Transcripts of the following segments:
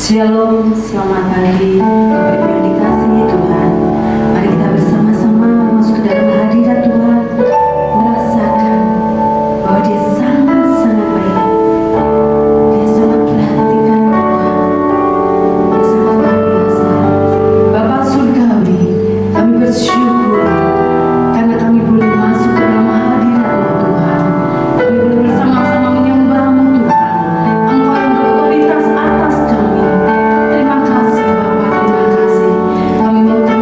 Shalom, selamat pagi Bapak Ibu yang dikasihi Tuhan. Mari kita bersama-sama masuk ke dalam hadirat Tuhan, merasakan bahwa Dia sangat-sangat baik. Dia sangat perhatikan Tuhan. Dia sangat luar biasa. Bapa Surgawi, kami bersyukur karena kami boleh masuk ke dalam hadirat-Mu Tuhan. Kami boleh bersama-sama menyembah-Mu Tuhan. Engkau yang berotoritas atas kami. Terima kasih Bapa, terima kasih. Kami minta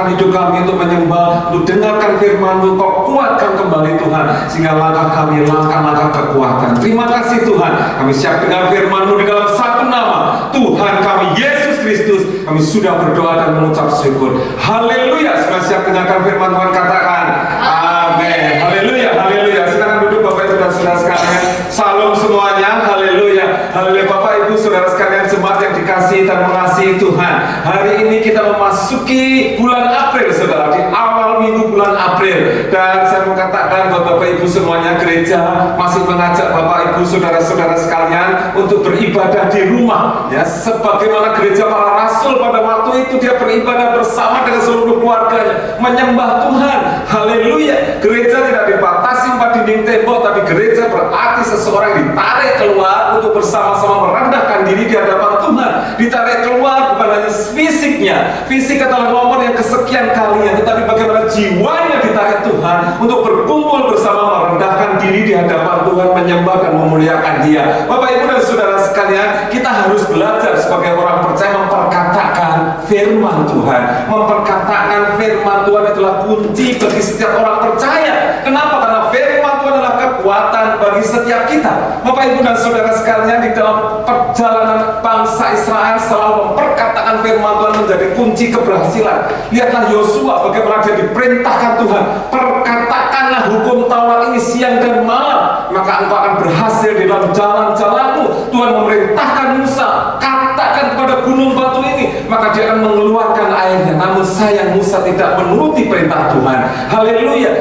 arahkan hidup kami untuk menyembah, untuk dengarkan firman-Mu. Kau kuatkan kembali Tuhan, sehingga langkah kami langkah-langkah kekuatan. Terima kasih Tuhan, kami siap dengar firman-Mu di dalam satu nama Tuhan kami Yesus Kristus. Kami sudah berdoa dan mengucap syukur. Haleluya. Sudah siap dengarkan firman Tuhan, katakan amin. Haleluya, haleluya. Silakan duduk Bapak Ibu dan Saudara sekalian. Salam semuanya. Haleluya, haleluya. Bapak Ibu Saudara sekalian, jemaat yang dikasihi dan mengasihi Tuhan, hari ini kita memasuki bulan April, Saudara, di awal minggu bulan April. Dan saya mau katakan buat Bapak Ibu semuanya, gereja masih mengajak Bapak Ibu Saudara-saudara sekalian untuk beribadah di rumah, ya, sebagaimana gereja para rasul pada waktu itu dia beribadah bersama dengan seluruh keluarganya, menyembah Tuhan. Haleluya. Gereja tidak dibatasi 4 dinding tembok, tapi gereja berarti seseorang ditarik keluar untuk bersama-sama merendahkan diri di hadapan Tuhan. Ditarik keluar bukan hanya fisiknya, fisik adalah nomor yang kesekian kalinya, tetapi bagaimana jiwanya ditarik Tuhan untuk berkumpul bersama, merendahkan diri di hadapan Tuhan, menyembah dan memuliakan Dia. Bapak Ibu dan Saudara sekalian, kita harus belajar sebagai orang percaya memperkatakan firman Tuhan. Memperkatakan firman Tuhan adalah kunci bagi setiap orang percaya. Kenapa? Karena firman Tuhan adalah kekuatan bagi setiap kita. Bapak Ibu dan Saudara sekalian, di dalam perjalanan bangsa Israel selalu memperkatakan firman Tuhan menjadi kunci keberhasilan. Lihatlah Yosua, bagaimana dia diperintahkan Tuhan, perkatakanlah hukum Taurat ini siang dan malam, maka engkau akan berhasil di dalam jalan-jalanmu. Tuhan memerintahkan Musa, katakan kepada gunung batu ini, maka dia akan mengeluarkan airnya. Namun sayang, Musa tidak menuruti perintah Tuhan. Haleluya.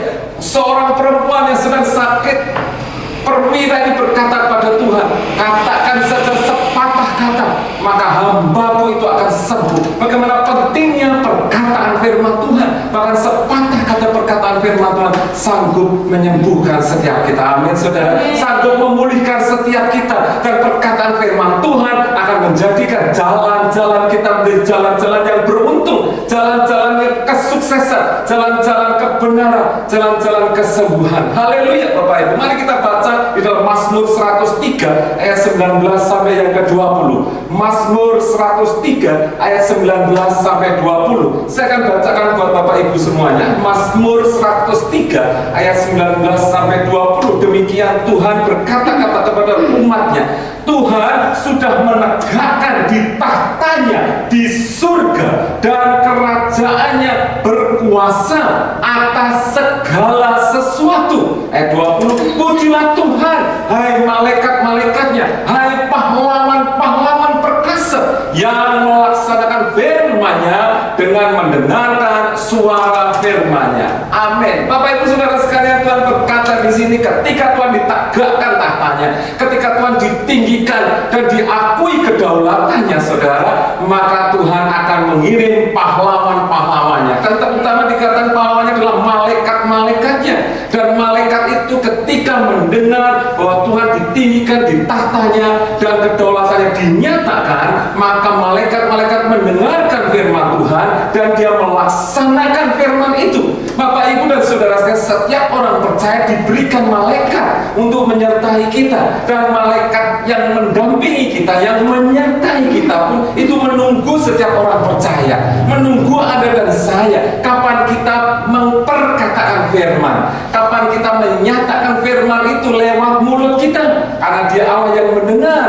Seorang perempuan yang sedang sakit, perwira ini berkata kepada Tuhan, katakan saja sepatah kata, maka hambaku itu akan sembuh. Bagaimana pentingnya perkataan firman Tuhan. Bahkan sepatah kata perkataan firman Tuhan sanggup menyembuhkan setiap kita. Amin, saudara. Sanggup memulihkan setiap kita. Dan perkataan firman Tuhan akan menjadikan jalan-jalan kita menjadi jalan-jalan yang beruntung, jalan-jalan yang kesuksesan, jalan-jalan kebenaran, jalan-jalan kesembuhan. Haleluya Bapak Ibu. Mari kita baca di dalam Mazmur 103 ayat 19 sampai yang ke-20. Mazmur 103 ayat 19 sampai 20. Saya akan bacakan buat Bapak Ibu semuanya. Mazmur 103 ayat 19 sampai 20. Demikian Tuhan berkata-kata kepada umatnya, Tuhan sudah menegakkan di tahtanya di surga, dan kerajaannya berkuasa atas segala sesuatu. Ayat 20, pujilah Tuhan, hai malaikat-malaikatnya, hai pahlawan-pahlawan perkasa yang melaksanakan firman-Nya dengan mendengarkan suara firman-Nya. Amin. Bapak Ibu Saudara sekalian, Tuhan berkata di sini, ketika Tuhan ditegakkan tahtanya, ketika Tuhan ditinggikan dan diakui kedaulatannya, saudara, maka Tuhan akan mengirim pahlawan-pahlawannya. Dan terutama dikatakan pahlawannya adalah malaikat-malaikatnya. Dan malaikat itu ketika mendengar bahwa Tuhan ditinggikan di tahtanya dan kedaulatannya dinyatakan, maka malaikat-malaikat mendengarkan firman Tuhan dan dia melaksanakan firman itu. Bapak Ibu dan Saudara sekalian, setiap orang percaya diberikan malaikat untuk menyertai kita, dan malaikat yang mendampingi kita, yang menyertai kita pun itu menunggu setiap orang percaya, menunggu Anda dan saya. Kapan kita memperkatakan firman, kapan kita menyatakan firman itu lewat mulut kita, karena Dia Allah yang mendengar.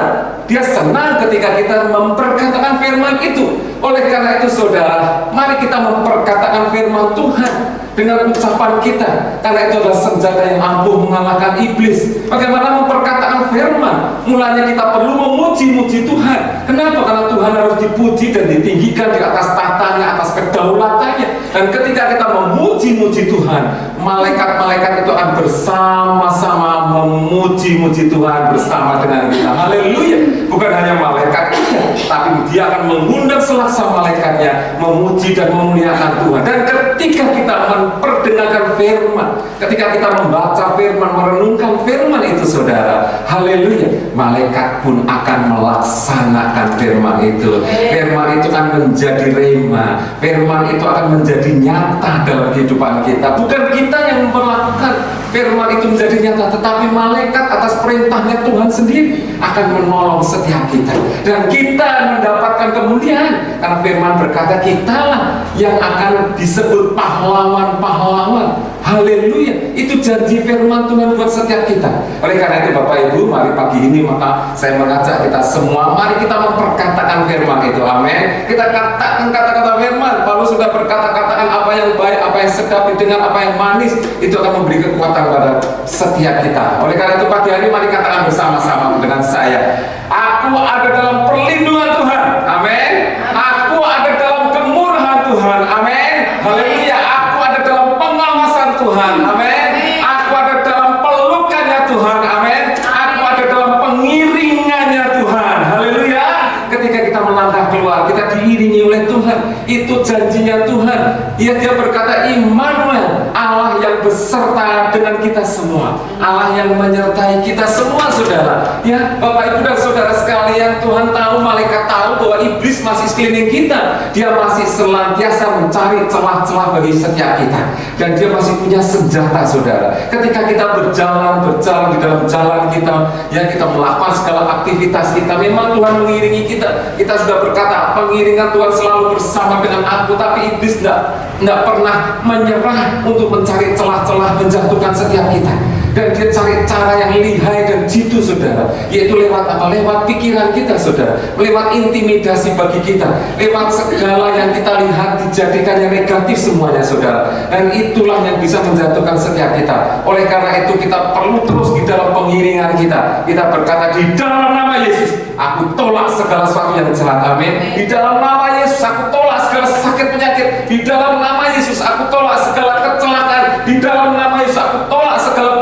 Dia senang ketika kita memperkatakan firman itu. Oleh karena itu saudara, mari kita memperkatakan firman Tuhan dengan ucapan kita, karena itu adalah senjata yang ampuh mengalahkan iblis. Bagaimana memperkatakan firman? Mulanya kita perlu memuji-muji Tuhan. Kenapa? Karena Tuhan harus dipuji dan ditinggikan di atas tahtanya, atas kedaulatannya. Dan ketika kita memuji-muji Tuhan, malaikat-malaikat itu akan bersama-sama memuji-muji Tuhan bersama dengan kita. Haleluya. Bukan hanya malaikat kita, tapi Dia akan mengundang selaksa malaikatnya memuji dan memuliakan Tuhan. Dan ketika kita memperdengarkan firman firman, ketika kita membaca firman, merenungkan firman itu saudara, haleluya, malaikat pun akan melaksanakan firman itu. Firman itu akan menjadi rema, firman itu akan menjadi nyata dalam kehidupan kita. Bukan kita yang melakukan firman itu menjadi nyata, tetapi malaikat atas perintahnya Tuhan sendiri akan menolong setiap kita, dan kita mendapatkan kemuliaan karena firman berkata kitalah yang akan disebut pahlawan-pahlawan. Haleluya, itu janji firman Tuhan buat setiap kita. Oleh karena itu Bapak Ibu, mari pagi ini maka saya mengajak kita semua, mari kita memperkatakan firman itu. Amin. Kita katakan kata-kata firman. Paulus sudah berkata, katakan apa yang baik, apa yang sedap didengar, apa yang manis, itu akan memberi kekuatan pada setiap kita. Oleh karena itu pagi hari mari katakan bersama-sama dengan saya, aku ada dalam perlindungan Tuhan. Amin. Aku ada dalam kemurahan Tuhan. Amin. Haleluya. Aku ada dalam pengawasan Tuhan. Amin. Aku ada dalam pelukannya Tuhan. Amin. Aku ada dalam pengiringannya Tuhan. Haleluya. Ketika kita melangkah keluar, kita diiringi oleh Tuhan. Itu janjinya Tuhan. Dia berkata, Immanuel, Allah yang beserta dengan kita semua, Allah yang menyertai kita semua, saudara. Ya, Bapak Ibu dan saudara sekalian, Tuhan tahu, malaikat tahu bahwa iblis masih sekeliling kita. Dia masih senantiasa mencari celah-celah bagi setiap kita, dan dia masih punya senjata, saudara. Ketika kita berjalan di dalam jalan kita, ya, kita melakukan segala aktivitas kita, memang Tuhan mengiringi kita. Kita sudah berkata, pengiringan Tuhan selalu bersama dengan aku, tapi iblis tidak pernah menyerah untuk mencari celah-celah menjatuhkan setiap kita. Dan dia cari cara yang lihai dan jitu, saudara, yaitu lewat apa? Lewat pikiran kita, saudara, lewat intimidasi bagi kita, lewat segala yang kita lihat dijadikan yang negatif semuanya, saudara. Dan itulah yang bisa menjatuhkan setiap kita. Oleh karena itu kita perlu terus di dalam pengiringan kita. Kita berkata, di dalam nama Yesus aku tolak segala sesuatu yang celaka. Amin. Di dalam nama Yesus aku tolak segala sakit penyakit. Di dalam nama Yesus aku tolak segala kecelakaan. Di dalam nama Yesus aku tolak segala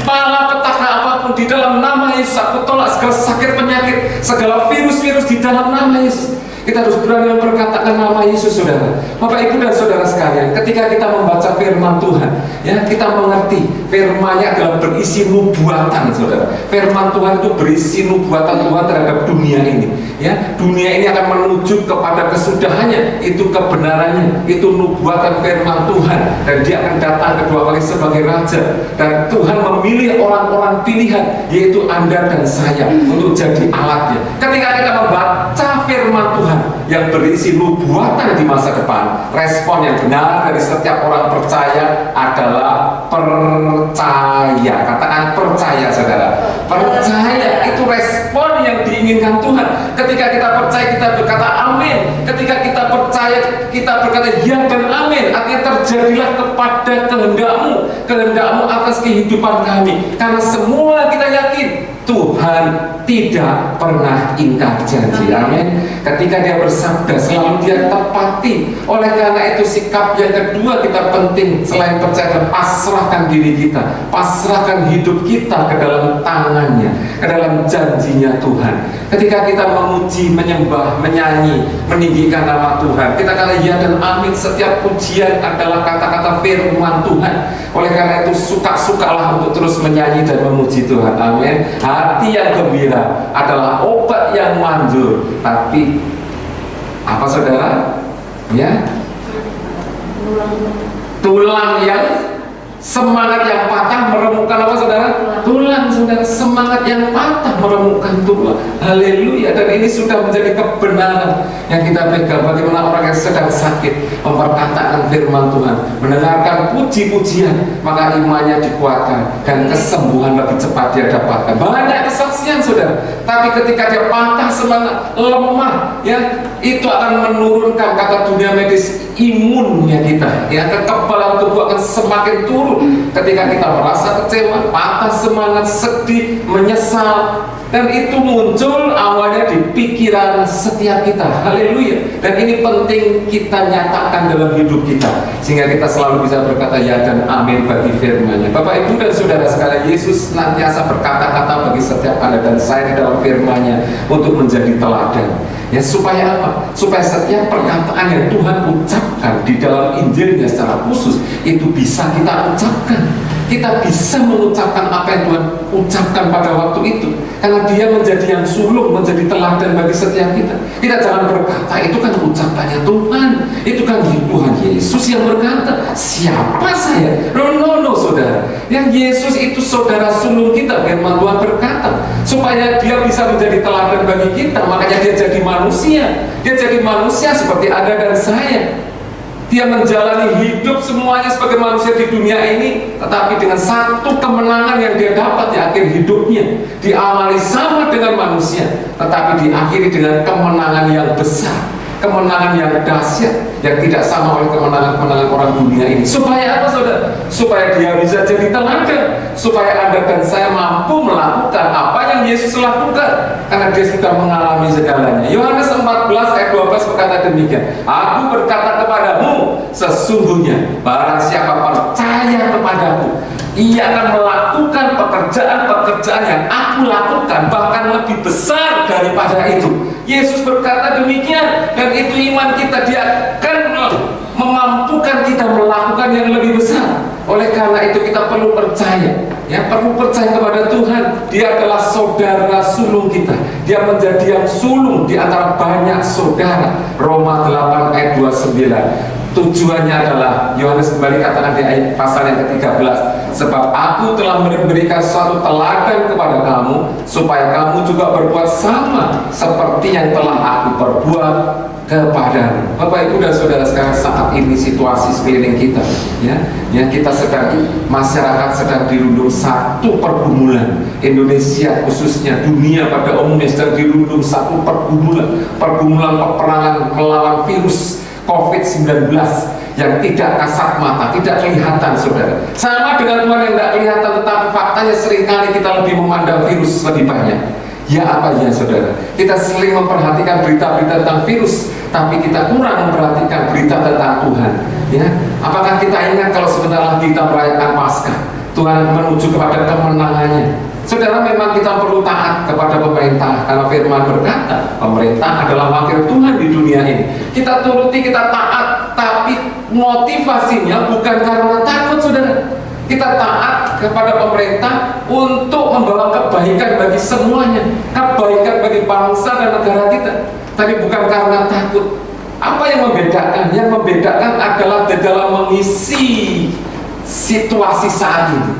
malapetaka apapun. Di dalam nama Yesus aku tolak segala sakit penyakit, segala virus-virus di dalam nama Yesus. Kita harus berani memperkatakan nama Yesus, saudara. Bapak Ibu dan saudara sekalian, ketika kita membaca firman Tuhan, ya, kita mengerti firman-Nya adalah berisi nubuatan, saudara. Firman Tuhan itu berisi nubuatan Tuhan terhadap dunia ini. Ya, dunia ini akan menuju kepada kesudahannya, itu kebenarannya, itu nubuatan firman Tuhan, dan dia akan datang kedua kali sebagai raja. Dan Tuhan memilih orang-orang pilihan, yaitu Anda dan saya, untuk jadi alatnya. Ketika kita membaca firman Tuhan yang berisi nubuatan di masa depan, respon yang benar dari setiap orang percaya adalah percaya. Katakan percaya, saudara. Percaya itu respon yang diinginkan Tuhan. Ketika kita percaya, kita berkata amin. Ketika kita percaya, kita berkata ya dan amin. Artinya terjadilah kepada kehendak-Mu atas kehidupan kami. Karena semua kita yakin Tuhan tidak pernah ingkar janji. Amin. Ketika dia bersabda, selalu dia tepati. Oleh karena itu sikap yang kedua kita penting selain percaya, pasrahkan diri kita, pasrahkan hidup kita ke dalam tangannya, ke dalam janjinya Tuhan. Ketika kita memuji, menyembah, menyanyi, meninggikan nama Tuhan, kita kata ya dan amin. Setiap pujian adalah kata-kata firman Tuhan. Oleh karena itu suka-sukalah untuk terus menyanyi dan memuji Tuhan. Amin. Hati yang gembira adalah obat yang manjur. Tapi apa, saudara? Ya, tulang yang semangat yang patah meremukkan apa, saudara? Tulang, saudara. Semangat yang patah meremukkan tulang. Haleluya. Dan ini sudah menjadi kebenaran yang kita pegang. Bagaimana orang yang sedang sakit memperkatakan firman Tuhan, mendengarkan puji-pujian, maka imannya dikuatkan dan kesembuhan lebih cepat dia dapatkan. Banyak kesaksian, saudara. Tapi ketika dia patah semangat, lemah, ya, itu akan menurunkan, kata dunia medis, imunnya kita, ya, kekebalan tubuh akan semakin turun ketika kita merasa kecewa, patah semangat, sedih, menyesal. Dan itu muncul awalnya di pikiran setiap kita. Haleluya. Dan ini penting kita nyatakan dalam hidup kita, sehingga kita selalu bisa berkata ya dan amin bagi firman-Nya. Bapak Ibu dan saudara sekalian, Yesus senantiasa berkata-kata bagi setiap Anda dan saya di dalam firman-Nya untuk menjadi teladan. Ya, supaya apa? Supaya setiap perkataan yang Tuhan ucapkan di dalam Injilnya secara khusus itu bisa kita ucapkan. Kita bisa mengucapkan apa yang Tuhan ucapkan pada waktu itu, karena Dia menjadi yang sulung, menjadi teladan bagi setiap kita. Kita jangan berkata itu kan ucapannya Tuhan, itu kan Tuhan Yesus yang berkata, siapa saya? No, saudara. Yang Yesus itu saudara sulung kita. Firman Tuhan berkata supaya Dia bisa menjadi teladan bagi kita, makanya Dia jadi manusia. Dia jadi manusia seperti Anda dan saya. Dia menjalani hidup semuanya sebagai manusia di dunia ini, tetapi dengan satu kemenangan yang Dia dapat di akhir hidupnya. Diawali sama dengan manusia, tetapi diakhiri dengan kemenangan yang besar, kemenangan yang dahsyat, yang tidak sama oleh kemenangan-kemenangan orang dunia ini. Supaya apa, saudara? Supaya Dia bisa jadi teladan, supaya Anda dan saya mampu melakukan apa yang Yesus lakukan, karena Dia sudah mengalami segalanya. Yohanes 14 ayat 12 berkata demikian, Aku berkata kepadamu, sesungguhnya barang siapa percaya kepadaku, ia akan melakukan pekerjaan-pekerjaan yang aku lakukan, bahkan lebih besar daripada itu. Yesus berkata demikian, dan itu iman kita. Dia akan memampukan kita melakukan yang lebih besar. Oleh karena itu kita perlu percaya, ya, perlu percaya kepada Tuhan. Dia adalah saudara sulung kita. Dia menjadi yang sulung di antara banyak saudara. Roma 8 ayat 29. Tujuannya adalah, Yohanes kembali katakan di ayat pasal yang ke-13, sebab aku telah memberikan suatu teladan kepada kamu, supaya kamu juga berbuat sama seperti yang telah aku perbuat kepadamu. Bapak Ibu dan saudara sekalian, saat ini situasi sekeliling kita, ya kita sedang, masyarakat sedang dirundung satu pergumulan. Indonesia khususnya, dunia pada umumnya sedang dirundung satu pergumulan peperangan melawan virus COVID-19 yang tidak kasat mata, tidak kelihatan, saudara. Sama dengan Tuhan yang tidak kelihatan, tetapi faktanya seringkali kita lebih memandang virus lebih banyak. Ya apa ya, saudara? Kita sering memperhatikan berita-berita tentang virus, tapi kita kurang memperhatikan berita tentang Tuhan. Ya, apakah kita ingat kalau sebentar lagi kita merayakan Paskah, Tuhan menuju kepada kemenangannya? Saudara, memang kita perlu taat kepada pemerintah, karena firman berkata pemerintah adalah wakil Tuhan di dunia ini. Kita turuti, kita taat, tapi motivasinya bukan karena takut, saudara. Kita taat kepada pemerintah untuk membawa kebaikan bagi semuanya, kebaikan bagi bangsa dan negara kita, tapi bukan karena takut. Apa yang membedakan? Yang membedakan adalah di dalam mengisi situasi saat ini,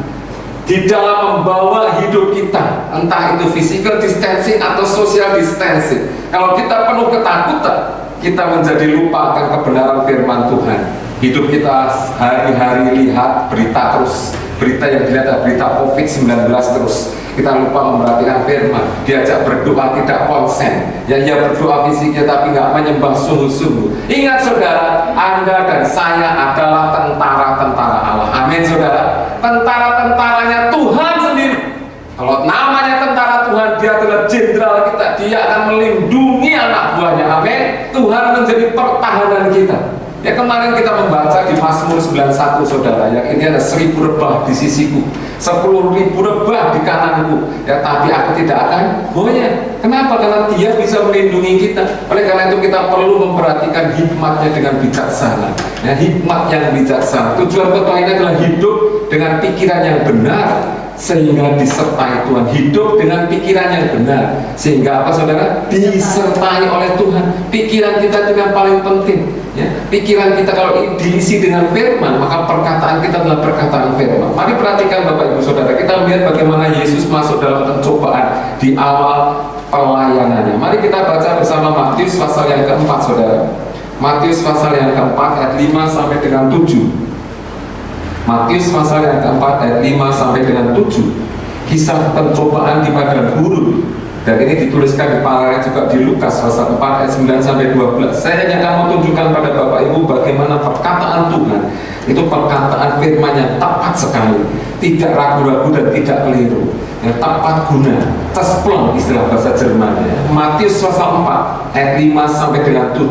di dalam membawa hidup kita, entah itu physical distancing atau social distancing. Kalau kita penuh ketakutan, kita menjadi lupa akan kebenaran firman Tuhan. Hidup kita hari-hari lihat berita terus, berita yang dilihat berita COVID-19 terus. Kita lupa memperhatikan firman. Diajak berdoa tidak konsen, ya berdoa fisiknya tapi nggak menyembah sungguh-sungguh. Ingat saudara, Anda dan saya adalah tentara-tentara Allah. Amin, saudara. Tentara-tentaranya Tuhan sendiri. Kalau namanya tentara Tuhan, Dia adalah jenderal kita. Dia akan melindungi anak buahnya. Amin. Tuhan menjadi pertahanan kita. Ya, kemarin kita membaca di Mazmur 91, saudara, yang ini ada 1000 rebah di sisiku, 10.000 rebah di kananku, ya, tapi aku tidak akan goyah. Kenapa? Karena Dia bisa melindungi kita. Oleh karena itu kita perlu memperhatikan hikmatnya dengan bijaksana, ya, hikmat yang bijaksana. Tujuan khotbah ini adalah hidup dengan pikiran yang benar, sehingga disertai Tuhan. Hidup dengan pikiran yang benar, sehingga apa, saudara? Disertai oleh Tuhan. Pikiran kita itu yang paling penting, ya. Pikiran kita kalau diisi dengan firman, maka perkataan kita adalah perkataan firman. Mari perhatikan Bapak Ibu Saudara, kita melihat bagaimana Yesus masuk dalam pencobaan di awal pelayanannya. Mari kita baca bersama Matius pasal yang keempat, saudara. Matius pasal yang keempat ayat 5 sampai dengan 7. Matius pasal yang keempat ayat 5 sampai dengan 7. Kisah pencobaan di padang gurun. Dan ini dituliskan di paralel juga di Lukas pasal 4 ayat 9 sampai 12. Saya hanya akan tunjukkan pada Bapak Ibu bagaimana perkataan Tuhan itu perkataan firman-Nya tepat sekali, tidak ragu-ragu dan tidak keliru, yang tepat guna, cesplong istilah bahasa Jermannya. Matius pasal 4 ayat 5 sampai dengan 7.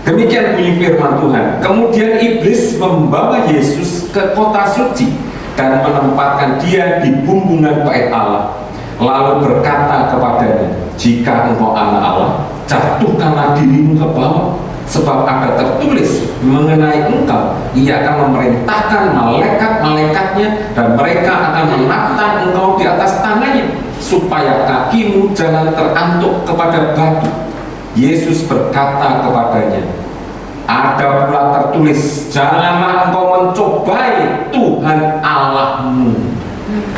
Demikian bunyi firman Tuhan. Kemudian iblis membawa Yesus ke kota suci dan menempatkan Dia di bumbungan bait Allah. lalu berkata kepadanya, jika engkau anak Allah, jatuhkanlah dirimu ke bawah, sebab ada tertulis mengenai engkau, ia akan memerintahkan malaikat-malaikatnya dan mereka akan menatang engkau di atas tangannya, supaya kakimu jangan terantuk kepada batu. Yesus berkata kepadanya, ada pula tertulis, janganlah engkau mencobai Tuhan Allahmu.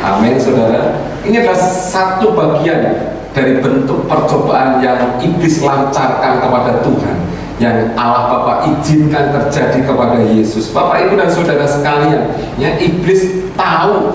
Amin, saudara. Ini adalah satu bagian dari bentuk percobaan yang iblis lancarkan kepada Tuhan, yang Allah Bapa izinkan terjadi kepada Yesus. Bapak, Ibu, dan saudara sekalian, ya, iblis tahu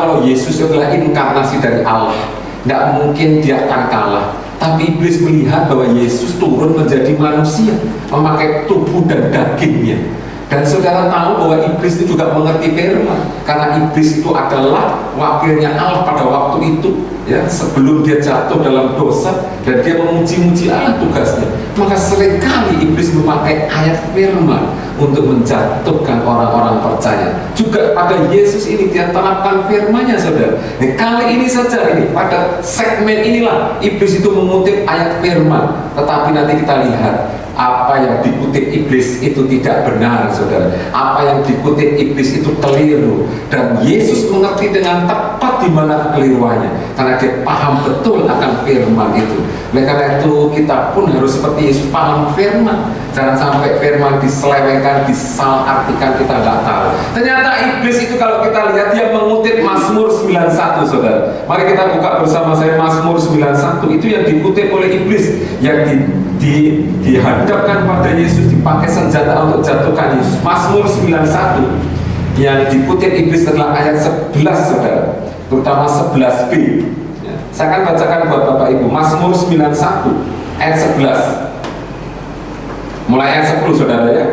kalau Yesus adalah inkarnasi dari Allah. Tidak mungkin dia akan kalah. Tapi iblis melihat bahwa Yesus turun menjadi manusia, memakai tubuh dan dagingnya. Dan saudara tahu bahwa iblis itu juga mengerti firman, karena iblis itu adalah wakilnya Allah pada waktu itu, ya, sebelum dia jatuh dalam dosa dan dia memuji-muji Allah tugasnya. Maka seringkali iblis memakai ayat firman untuk menjatuhkan orang-orang percaya. Juga pada Yesus ini dia terapkan firman-Nya, saudara. Nah, kali ini saja ini pada segmen inilah iblis itu mengutip ayat firman, tetapi nanti kita lihat apa yang dikutip iblis itu tidak benar, saudara. Apa yang dikutip iblis itu keliru, dan Yesus mengerti dengan tepat di mana kekeliruannya, karena dia paham betul akan firman itu. Oleh karena itu kita pun harus seperti Yesus, paham firman. Jangan sampai firman diselewengkan, disalahartikan, kita nggak tahu. Ternyata iblis itu kalau kita lihat dia mengutip Mazmur 91, saudara. Mari kita buka bersama saya Mazmur 91. Itu yang dikutip oleh iblis, yang dihadapkan pada Yesus, dipakai senjata untuk jatuhkan Yesus. Mazmur 91 yang dikutip iblis adalah ayat 11, saudara, terutama 11b. Ya, saya akan bacakan buat Bapak Ibu. Mazmur 91 ayat 11 mulai ayat 10, saudara, ya.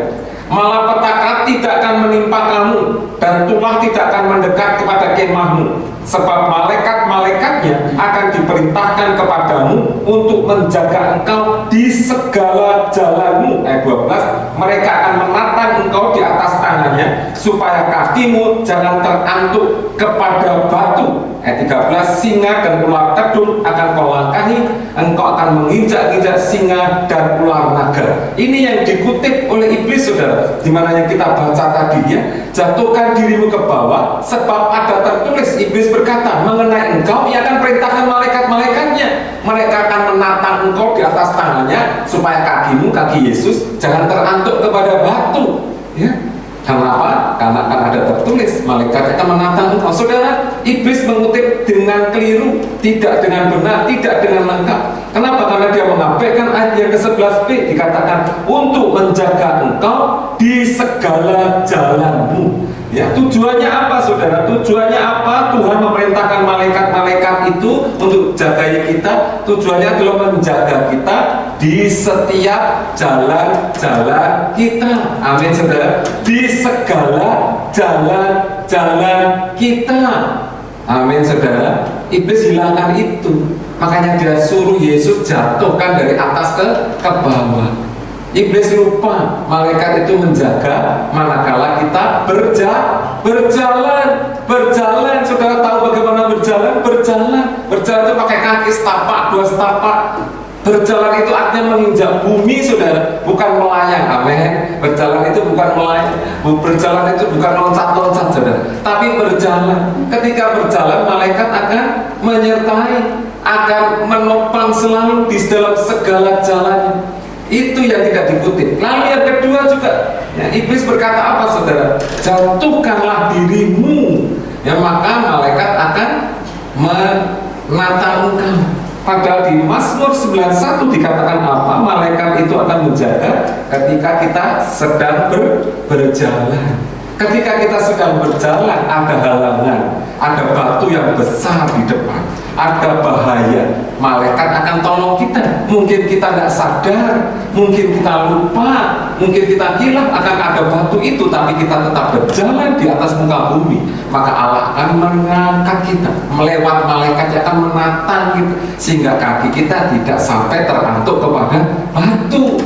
Malapetaka tidak akan menimpa kamu, dan tulah tidak akan mendekat kepada kemahmu, sebab malaikat-malaikatnya akan diperintahkan kepadamu untuk menjaga engkau di segala jalanmu. Ayat 12, mereka akan menatang engkau di atas tangannya, supaya kakimu jangan terantuk kepada batu. Ayat 13, singa dan ular kedung akan kau langkahi, engkau akan menginjak-injak singa dan ular naga. Ini yang dikutip oleh iblis, saudara, di mana yang kita baca tadi, ya. Jatuhkan dirimu ke bawah, sebab ada tertulis, iblis berkata mengenai engkau, ia akan perintahkan malaikat-malaikatnya, mereka akan menatang engkau di atas tangannya, supaya kakimu, kaki Yesus, jangan terantuk kepada batu, ya. Kenapa? Karena akan ada tertulis, malaikat akan menatang engkau. Saudara, iblis mengutip dengan keliru, tidak dengan benar, tidak dengan lengkap. Kenapa? Karena dia mengabaikan ayat yang ke-11b, dikatakan untuk menjaga engkau di segala jalanmu. Ya, tujuannya apa, saudara? Tujuannya apa? Tuhan memerintahkan malaikat-malaikat itu untuk jagai kita. Tujuannya adalah menjaga kita di setiap jalan-jalan kita. Amin, saudara. Di segala jalan-jalan kita. Amin, saudara. Iblis hilangkan itu, makanya dia suruh Yesus jatuhkan dari atas ke bawah. Iblis lupa malaikat itu menjaga manakala kita berjalan. Saudara tahu bagaimana berjalan itu pakai kaki setapak, 2 setapak. Berjalan itu artinya menginjak bumi, saudara, bukan melayang. Amin. Berjalan itu bukan melayang, berjalan itu bukan loncat-loncat, saudara, tapi berjalan. Ketika berjalan, malaikat akan menyertai, akan menopang selalu di dalam segala jalan. Itu yang tidak dikutip. Lalu yang kedua juga, ya, iblis berkata apa, saudara? Jatuhkanlah dirimu, ya, maka malaikat akan menatang engkau. Padahal di Mazmur 91 dikatakan apa? Malaikat itu akan menjaga ketika kita sedang berjalan. Ketika kita sedang berjalan, ada halangan, ada batu yang besar di depan, ada bahaya, malaikat akan tolong kita. Mungkin kita tidak sadar, mungkin kita lupa, mungkin kita kilaf akan ada batu itu, tapi kita tetap berjalan di atas muka bumi. Maka Allah akan mengangkat kita, melewat malaikat yang akan menatang kita, sehingga kaki kita tidak sampai terantuk kepada batu.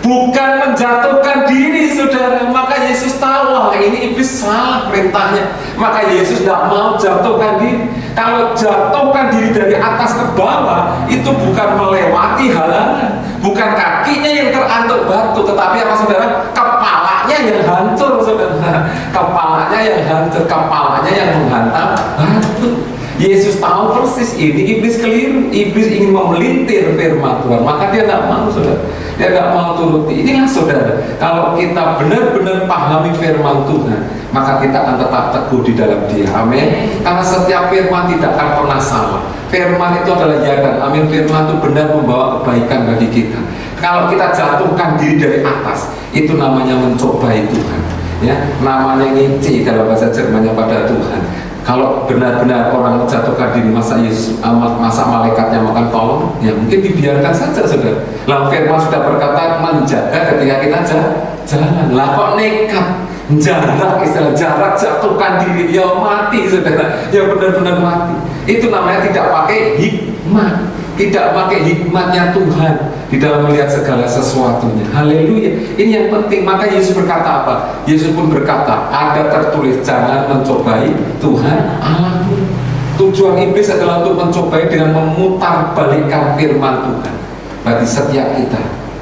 Bukan menjatuhkan diri, saudara. Maka Yesus tahu, ini iblis salah perintahnya. Maka Yesus tidak mau jatuhkan diri. Kalau jatuhkan diri dari atas ke bawah, itu bukan melewati halangan, bukan kakinya yang terantuk batu, tetapi apa saudara? Kepalanya yang hancur, saudara. Kepalanya yang hancur, kepalanya yang menghantam batu. Yesus tahu persis ini, iblis keliru. Iblis ingin memelintir firman Tuhan, maka dia nggak mau, saudara. Dia nggak mau turuti. Inilah saudara, kalau kita benar-benar pahami firman Tuhan, maka kita akan tetap teguh di dalam Dia. Amin. Karena setiap firman tidak akan pernah salah. Firman itu adalah ya dan amin. Firman itu benar membawa kebaikan bagi kita. Kalau kita jatuhkan diri dari atas, itu namanya mencobai Tuhan. Ya, namanya nginci dalam bahasa Jermannya pada Tuhan. Kalau benar-benar orang menjatuhkan diri, masa Yesus, masa malaikatnya makan tolong, ya mungkin dibiarkan saja, saudara. Lah firman sudah berkata menjaga ketika kita jalan. Lah kok nekat, jarak, istilah jarak, jatuhkan diri, ya mati, saudara. Ya benar-benar mati. Itu namanya tidak pakai hikmat, tidak pakai hikmatnya Tuhan di dalam melihat segala sesuatunya. Haleluya. Ini yang penting. Maka Yesus berkata apa? Yesus pun berkata, ada tertulis, jangan mencobai Tuhan Allahmu. Tujuan iblis adalah untuk mencobai dengan memutarbalikkan firman Tuhan. Bagi setiap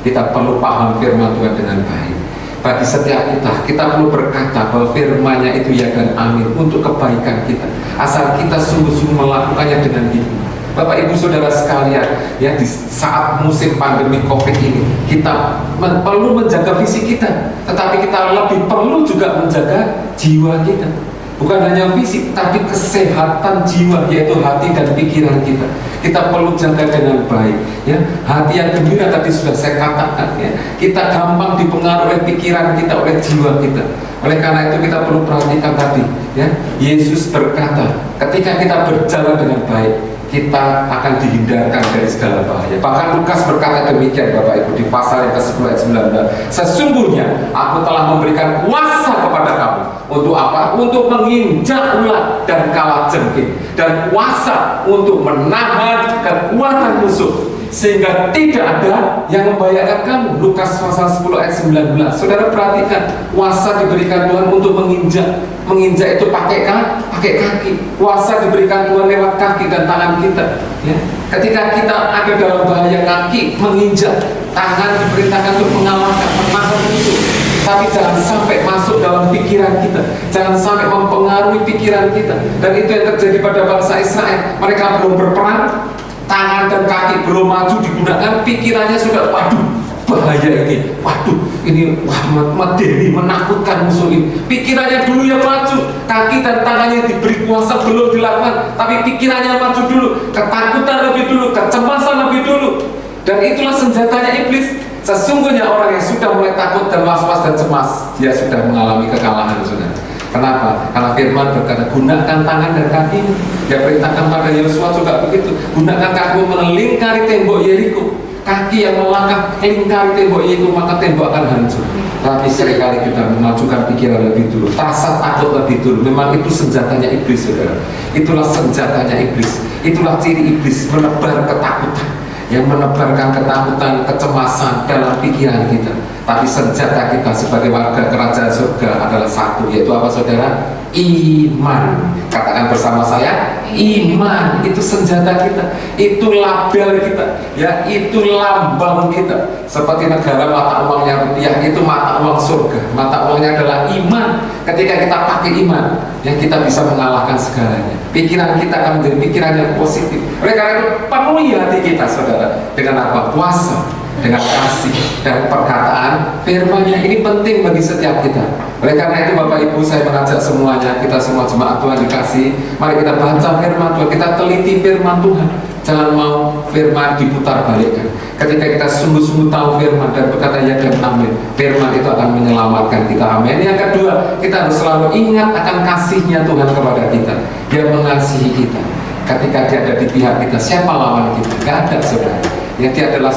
kita perlu paham firman Tuhan dengan baik. Bagi setiap kita perlu berkata bahwa firman-Nya itu ya dan amin untuk kebaikan kita. Asal kita sungguh-sungguh melakukannya dengan hikmat. Bapak Ibu Saudara sekalian, ya di saat musim pandemi Covid ini, kita perlu menjaga fisik kita, tetapi kita lebih perlu juga menjaga jiwa kita. Bukan hanya fisik, tapi kesehatan jiwa, yaitu hati dan pikiran kita. Kita perlu jaga dengan baik. Ya, hati yang gembira tadi sudah saya katakan. Ya, kita gampang dipengaruhi oleh pikiran kita, oleh jiwa kita. Oleh karena itu kita perlu perhatikan tadi. Ya, Yesus berkata, ketika kita berjalan dengan baik, kita akan dihindarkan dari segala bahaya. Bahkan Lukas berkata demikian, Bapak Ibu, di pasal yang ke-10 ayat 19. Sesungguhnya aku telah memberikan kuasa kepada kamu. Untuk apa? Untuk menginjak ulat dan kalajengking, dan kuasa untuk menahan kekuatan musuh, sehingga tidak ada yang membahayakan kamu. Lukas pasal 10 ayat 19. Saudara perhatikan, kuasa diberikan Tuhan untuk menginjak. Menginjak itu pakai kaki. Kuasa diberikan Tuhan lewat kaki dan tangan kita. Ya. Ketika kita ada dalam bahaya, kaki menginjak, tangan diperintahkan untuk mengalahkan, menahan musuh. Tapi jangan sampai masuk dalam pikiran kita, jangan sampai mempengaruhi pikiran kita. Dan itu yang terjadi pada bangsa Israel. Mereka belum berperang, tangan dan kaki belum maju digunakan, pikirannya sudah, waduh, bahaya ini, waduh, ini medeni, menakutkan musuh ini. Pikirannya dulu yang maju, kaki dan tangannya diberi kuasa belum dilakukan, tapi pikirannya maju dulu, ketakutan lebih dulu, kecemasan lebih dulu. Dan itulah senjatanya iblis. Sesungguhnya orang yang sudah mulai takut dan was-was dan cemas, dia sudah mengalami kekalahan, saudara. Kenapa? Karena firman berkata, gunakan tangan dan kaki. Dia perintahkan pada Yosua juga begitu, gunakan kakimu melingkari tembok Yeriko. Kaki yang melangkah melingkari tembok Yeriko, maka tembok akan hancur. Tapi seringkali kita memajukan pikiran lebih dulu, rasa takut lebih dulu. Memang itu senjatanya iblis, saudara. Itulah senjatanya iblis. Itulah ciri iblis, menebar ketakutan, yang menebarkan ketakutan, kecemasan dalam pikiran kita. Tapi senjata kita sebagai warga kerajaan surga adalah satu, yaitu apa, saudara? Iman. Katakan bersama saya, iman. Itu senjata kita, itu label kita, ya, itu lambang kita. Seperti negara mata uangnya rupiah, itu mata uang surga. Mata uangnya adalah iman. Ketika kita pakai iman, ya, kita bisa mengalahkan segalanya. Pikiran kita akan menjadi pikiran yang positif. Oleh karena itu, penuhi hati kita, saudara, dengan apa? Puasa, dengan kasih dan perkataan firman-Nya. Ini penting bagi setiap kita. Oleh karena itu, Bapak Ibu, saya mengajak semuanya, kita semua jemaat Tuhan dikasih, mari kita baca firman Tuhan, kita teliti firman Tuhan. Jangan mau firman diputar balikkan. Ketika kita sungguh-sungguh tahu firman dan berkata ya dan amin, firman itu akan menyelamatkan kita. Amin. Yang kedua, kita harus selalu ingat akan kasih-Nya Tuhan kepada kita. Dia mengasihi kita. Ketika Dia ada di pihak kita, siapa lawan kita? Gak ada, saudara. Ya, Dia adalah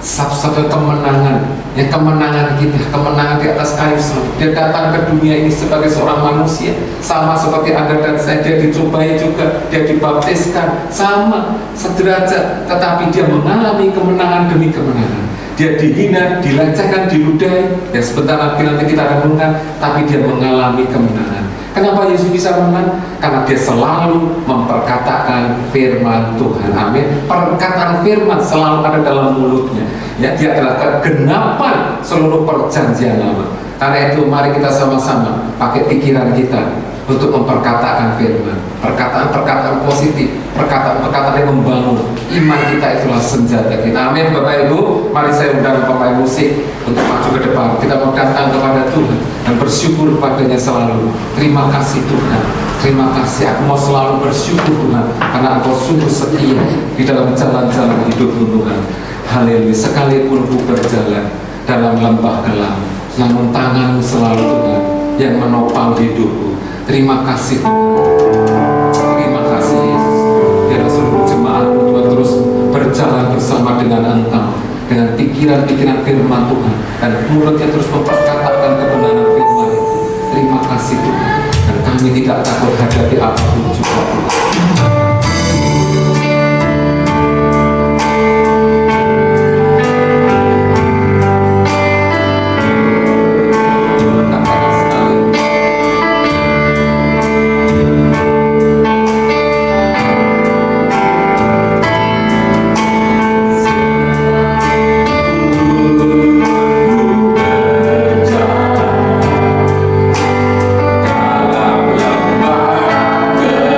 satu kemenangan, ya, kemenangan kita, kemenangan di atas kayu salib. Dia datang ke dunia ini sebagai seorang manusia, sama seperti Anda dan saya. Dia dicobai juga, dia dibaptiskan, sama sederajat, tetapi dia mengalami kemenangan demi kemenangan. Dia dihina, dilecehkan, diludahi, ya sebentar lagi nanti kita renungkan, tapi dia mengalami kemenangan. Kenapa Yesus bisa menang? Karena dia selalu memperkatakan firman Tuhan. Amin. Perkataan firman selalu ada dalam mulutnya. Ya, dia adalah kegenapan seluruh perjanjian lama. Karena itu mari kita sama-sama pakai pikiran kita untuk memperkatakan firman. Perkataan-perkataan positif, perkataan-perkataan yang membangun. Iman kita itulah senjata kita. Amin. Bapak Ibu, mari saya undang pemain musik untuk maju ke depan. Kita mau datang kepada Tuhan dan bersyukur padanya selalu. Terima kasih Tuhan, terima kasih. Aku mau selalu bersyukur Tuhan, karena Engkau sungguh setia di dalam jalan-jalan hidupku Tuhan. Haleluya. Sekalipun ku berjalan dalam lembah gelap, namun tangan-Mu selalu Tuhan yang menopang hidupku. Terima kasih Tuhan. Terima kasih Yesus. Biar seluruh jemaat Tuhan terus berjalan bersama dengan Engkau, dengan pikiran-pikiran firman Tuhan, dan mulutnya terus memperkatakan kebenaran firman itu. Terima kasih Tuhan. Dan kami tidak takut hadapi apapun juga Tuhan. Dalam lembah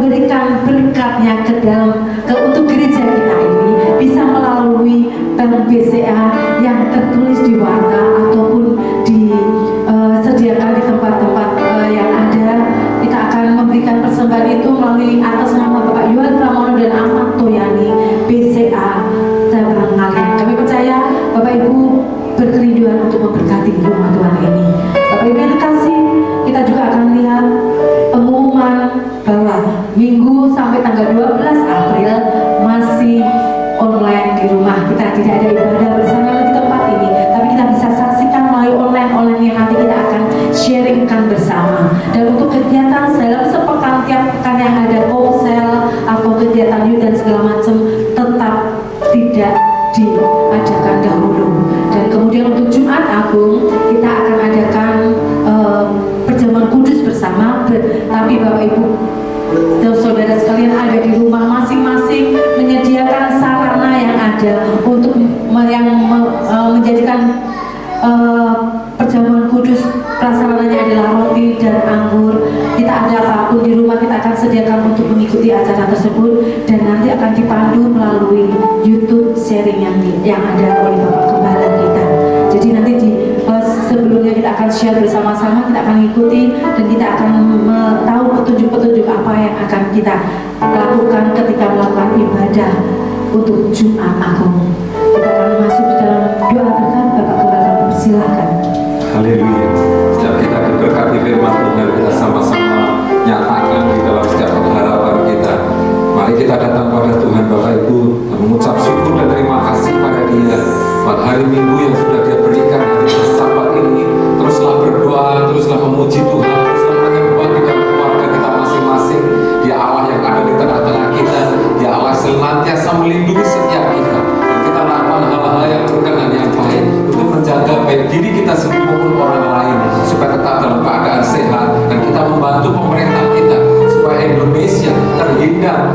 memberikan berkatnya untuk gereja kita ini bisa melalui bank BCA yang tertulis di warta ataupun disediakan di tempat-tempat yang ada. Kita akan memberikan persembahan itu melalui atas nama Bapak Yohan Pramono dan Ahmad Toyani BCA cabang Ngalian. Kami percaya Bapak Ibu berkerinduan untuk memberkati rumah Tuhan ini. Bapak Ibu yang terkasih, kita juga akan lihat pengumuman bahwa Minggu sampai tanggal 12 April masih online di rumah. Kita tidak ada ibadah bersama di tempat ini, tapi kita bisa saksikan melalui online yang nanti kita akan sharingkan bersama. Dan untuk kegiatan dalam sepekan, tiap pekan yang ada komsel atau kegiatan youth dan segala macam tetap tidak diadakan dahulu. Dan kemudian untuk Jumat Agung kita akan adakan perjamuan kudus bersama. Tapi Bapak Ibu dan saudara sekalian ada di rumah masing-masing menyediakan sarana yang ada untuk menjadikan perjamuan kudus. Prasarananya adalah roti dan anggur. Kita ada apapun di rumah kita akan sediakan untuk mengikuti acara tersebut, dan nanti akan dipandu melalui YouTube sharing yang ada oleh Bapak Gembala kita. Jadi nanti sebelumnya kita akan share bersama-sama, kita akan ikuti dan kita akan tahu petunjuk-petunjuk apa yang akan kita lakukan ketika melakukan ibadah untuk Jumat Agung. Kita akan masuk dalam doa berkat. Bapak Gembala, silakan. Haleluya. Setiap kita diberkati firman Tuhan, kita sama-sama nyatakan di dalam setiap pengharapan kita. Mari kita datang pada Tuhan Bapak Ibu, mengucap syukur dan terima kasih pada Dia buat hari Minggu yang sudah Dia berikan, hari Sabat ini. Teruslah berdoa, teruslah memuji Tuhan, teruslah menyembah di dalam keluarga kita masing-masing. Dia Allah yang ada di tengah-tengah kita. Dia Allah senantiasa melindungi setiap kita. Dan kita melakukan hal-hal yang berkenan, yang baik untuk menjaga baik diri kita sendiri maupun orang lain supaya tetap dalam keadaan sehat, dan kita membantu pemerintah kita supaya Indonesia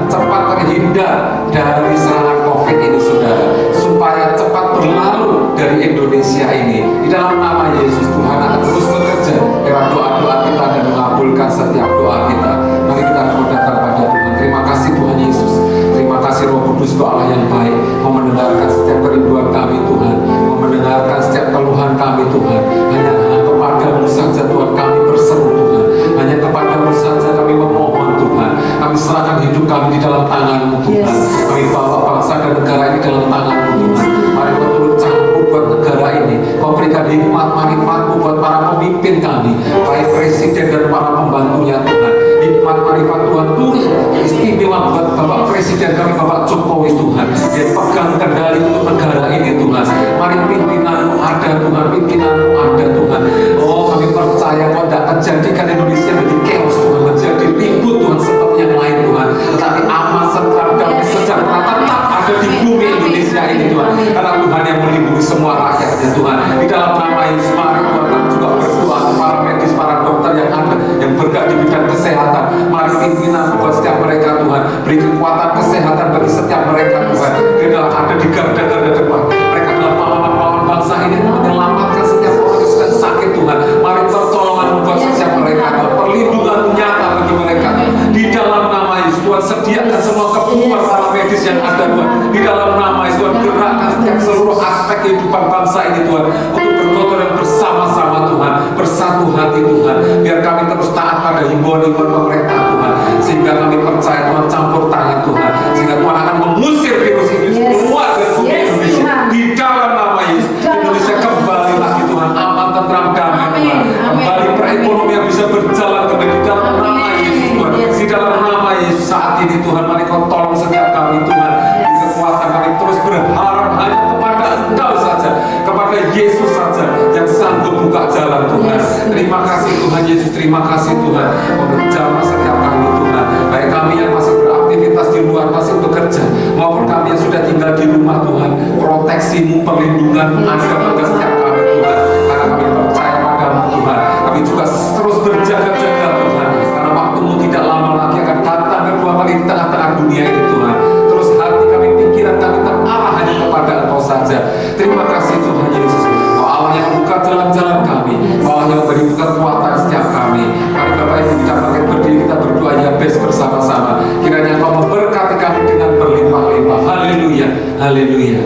cepat terhindar dari serangan COVID ini, saudara, supaya cepat berlalu dari Indonesia ini. Di dalam nama Yesus, Tuhan akan terus bekerja lewat doa-doa kita dan mengabulkan setiap doa kita. Mari kita datang pada Tuhan. Terima kasih Tuhan Yesus. Terima kasih Roh Kudus, Allah yang baik, mau mendengarkan setiap kerinduan kami Tuhan, mau mendengarkan setiap keluhan kami Tuhan. Hanya kepadamu saja Tuhan kami berseru Tuhan, hanya kepadamu saja kami memohon Tuhan. Kami serahkan hidup kami di dalam tangan-Mu Tuhan. Kami bawa bangsa dan negara ini dalam tangan-Mu Tuhan. Mari Kau turut campur buat negara ini. Kau berikan hikmat marifat-Mu buat para pemimpin kami, baik presiden dan para pembantunya Tuhan. Hikmat marifat Tuhan turut istimewa buat Bapak Presiden kami, Bapak Jokowi Tuhan. Dia pegang kendali untuk negara ini Tuhan. Mari pimpinan-Mu ada Tuhan, pimpinan-Mu ada Tuhan. Oh, kami percaya Kau tidak akan jadikan Indonesia menjadi chaos Tuhan, menjadi ribut Tuhan seperti yang lain Tuhan. Tetapi aman, tentram, damai, sejahtera tetap ada di bumi Indonesia ini Tuhan. Karena Tuhan yang melindungi semua rakyatnya Tuhan. Di dalam nama Yesus, mari Tuhan kami juga berdoa para medis, para dokter yang ada, yang bergerak di bidang kesehatan. Mari pimpinan buat setiap mereka Tuhan. Beri kekuatan kesehatan bagi setiap mereka Tuhan. Dia adalah ada di garda-garda depan. Mereka adalah pahlawan-pahlawan bangsa ini Tuhan, menyelamatkan setiap orang yang sedang sakit Tuhan. Mari pertolongan buat setiap mereka Tuhan. Perlindungan nyata bagi mereka Tuhan. Di dalam nama Yesus Tuhan, sediakan semua kebutuhan para medis yang ada Tuhan. Di dalam nama Yesus Tuhan, gerakkan setiap seluruh aspek kehidupan bangsa ini Tuhan, untuk bergotong dan bersama-sama Tuhan, bersatu hati Tuhan. Biar kami terus taat pada himbauan-himbauan pemerintah Tuhan, sehingga kami percaya Tuhan campur tangan Tuhan, sehingga Tuhan akan mengusir virus ini keluar dari bumi Indonesia. Di dalam nama Yesus, Indonesia kembali lagi Tuhan, aman, tentram, damai Tuhan. Kembali perekonomian bisa berjalan kembali di dalam nama Yesus Tuhan. Di dalam nama Yesus saat ini Tuhan, mari Kau tolong setiap kami Tuhan. Di kekuatan kami terus berharap hanya kepada Engkau saja, kepada Yesus saja yang sanggup buka jalan Tuhan. Terima kasih Tuhan Yesus, terima kasih Tuhan. Menjamah setiap kami Tuhan, baik kami yang masih beraktivitas di luar, masih bekerja, maupun kami yang sudah tinggal di rumah Tuhan. Proteksi-Mu, perlindungan-Mu ada pada setiap kami Tuhan. Karena kami percaya padamu Tuhan. Kami juga terus berjaga-jaga Tuhan, karena waktu-Mu tidak lama lagi akan datang kedua kali di tengah-tengah dunia ini Tuhan. Terus hati kami, pikiran kami terarah hanya kepada Engkau saja. Terima kasih Tuhan Yesus. Kau Allah yang membuka jalan-jalan kami, Kau Allah yang beri kekuatan setiap kami. Mari Bapak Ibu kita bangkit berdiri, kita berdoa ya best bersama-sama. Haleluya.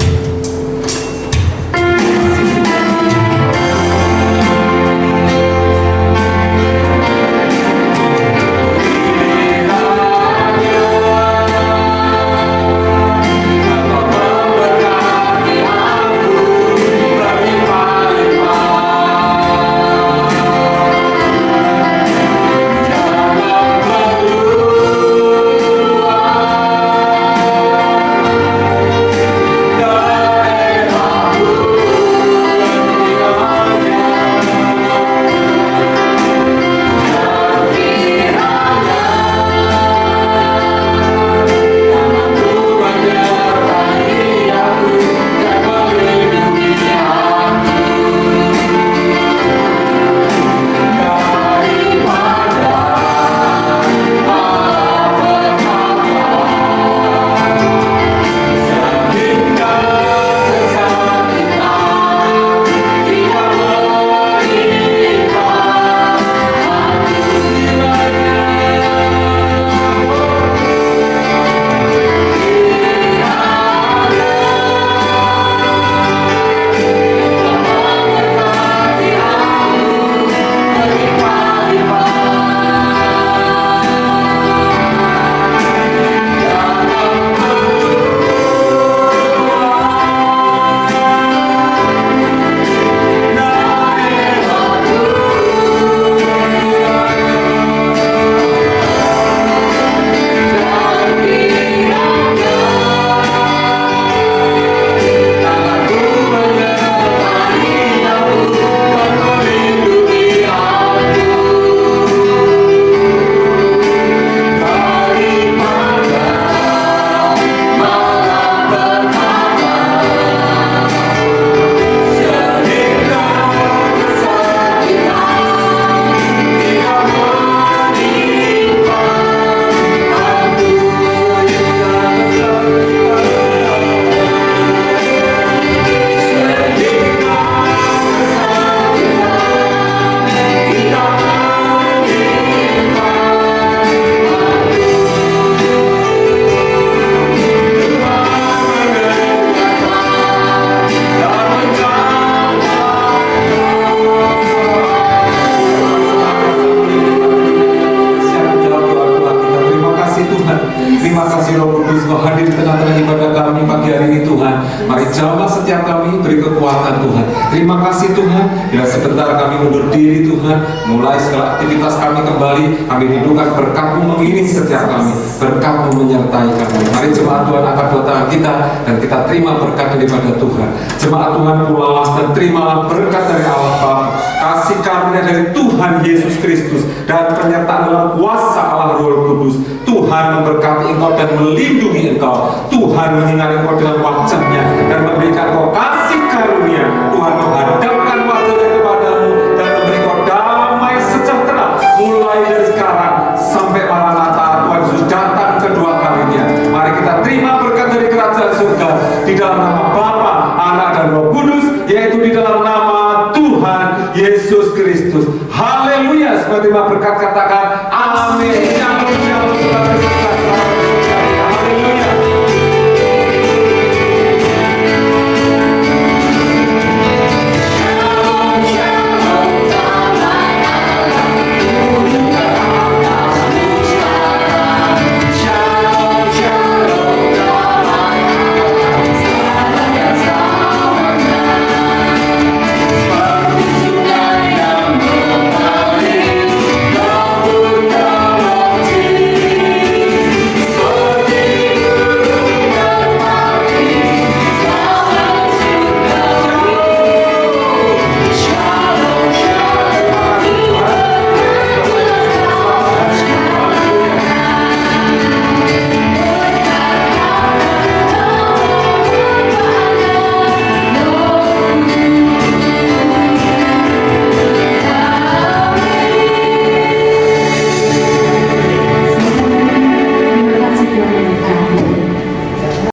Terima kasih Tuhan, bila sebentar kami mundur diri Tuhan, mulai segala aktivitas kami kembali, kami rindukan berkat-Mu mengiringi setiap kami, berkat-Mu menyertai kami. Mari jemaat Tuhan angkat dua tangan kita, dan kita terima berkat daripada Tuhan. Jemaat Tuhan pulalah dan terimalah berkat dari Allah Bapa, kasih karunia dari Tuhan Yesus Kristus, dan penyertaan dalam kuasa Allah Roh Kudus. Tuhan memberkati engkau dan melindungi engkau. Tuhan menyinari engkau dengan wajah-Nya dan memberikan engkau kasih karunia. Tuhan menghadapkan wajah-Nya kepadamu dan memberi engkau damai sejahtera mulai dari sekarang sampai Maranatha. Tuhan Yesus datang kedua kalinya. Mari kita terima berkat dari kerajaan surga di dalam nama Bapa, Anak dan Roh Kudus, yaitu di dalam nama Tuhan Yesus Kristus. Haleluya. Semoga terima berkat, katakan amin.